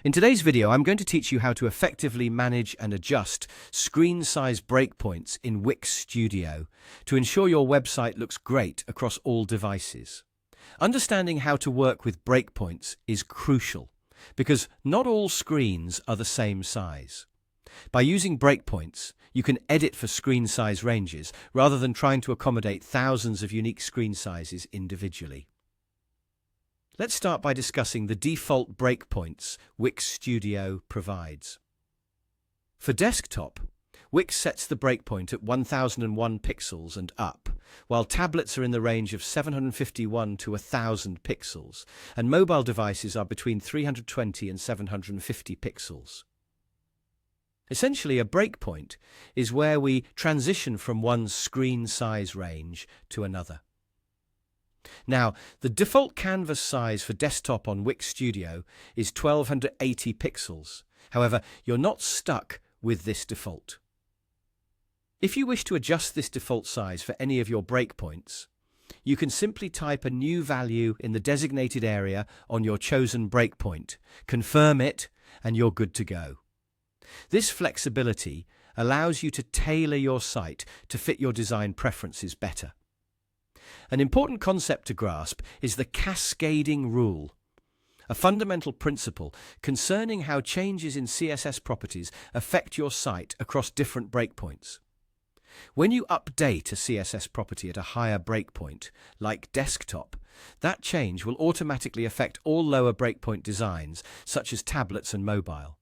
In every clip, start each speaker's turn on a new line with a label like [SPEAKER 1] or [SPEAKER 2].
[SPEAKER 1] In today's video, I'm going to teach you how to effectively manage and adjust screen size breakpoints in Wix Studio to ensure your website looks great across all devices. Understanding how to work with breakpoints is crucial because not all screens are the same size. By using breakpoints, you can edit for screen size ranges rather than trying to accommodate thousands of unique screen sizes individually. Let's start by discussing the default breakpoints Wix Studio provides. For desktop, Wix sets the breakpoint at 1001 pixels and up, while tablets are in the range of 751 to 1000 pixels, and mobile devices are between 320 and 750 pixels. Essentially, a breakpoint is where we transition from one screen size range to another. Now, the default canvas size for desktop on Wix Studio is 1280 pixels. However, you're not stuck with this default. If you wish to adjust this default size for any of your breakpoints, you can simply type a new value in the designated area on your chosen breakpoint, confirm it, and you're good to go. This flexibility allows you to tailor your site to fit your design preferences better. An important concept to grasp is the cascading rule, a fundamental principle concerning how changes in CSS properties affect your site across different breakpoints. When you update a CSS property at a higher breakpoint, like desktop, that change will automatically affect all lower breakpoint designs, such as tablets and mobile.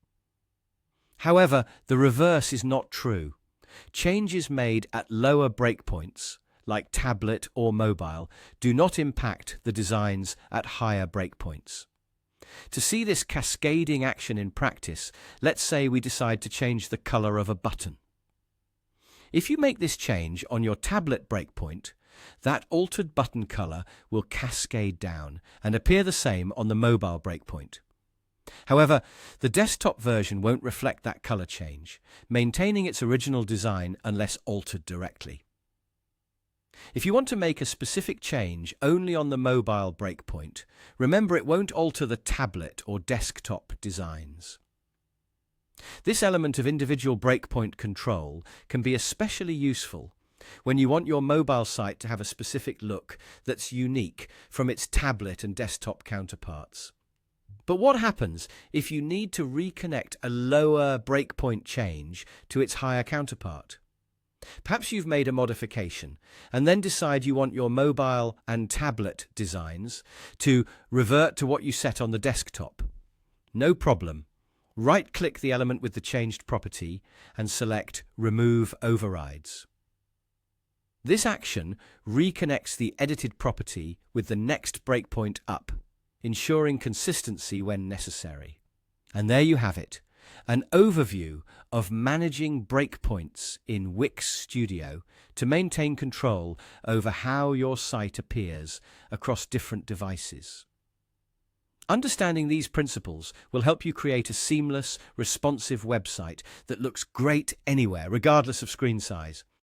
[SPEAKER 1] However, the reverse is not true. Changes made at lower breakpoints, like tablet or mobile, do not impact the designs at higher breakpoints. To see this cascading action in practice, let's say we decide to change the color of a button. If you make this change on your tablet breakpoint, that altered button color will cascade down and appear the same on the mobile breakpoint. However, the desktop version won't reflect that color change, maintaining its original design unless altered directly. If you want to make a specific change only on the mobile breakpoint, remember it won't alter the tablet or desktop designs. This element of individual breakpoint control can be especially useful when you want your mobile site to have a specific look that's unique from its tablet and desktop counterparts. But what happens if you need to reconnect a lower breakpoint change to its higher counterpart? Perhaps you've made a modification and then decide you want your mobile and tablet designs to revert to what you set on the desktop. No problem. Right-click the element with the changed property and select Remove Overrides. This action reconnects the edited property with the next breakpoint up, ensuring consistency when necessary. And there you have it. An overview of managing breakpoints in Wix Studio to maintain control over how your site appears across different devices. Understanding these principles will help you create a seamless, responsive website that looks great anywhere, regardless of screen size.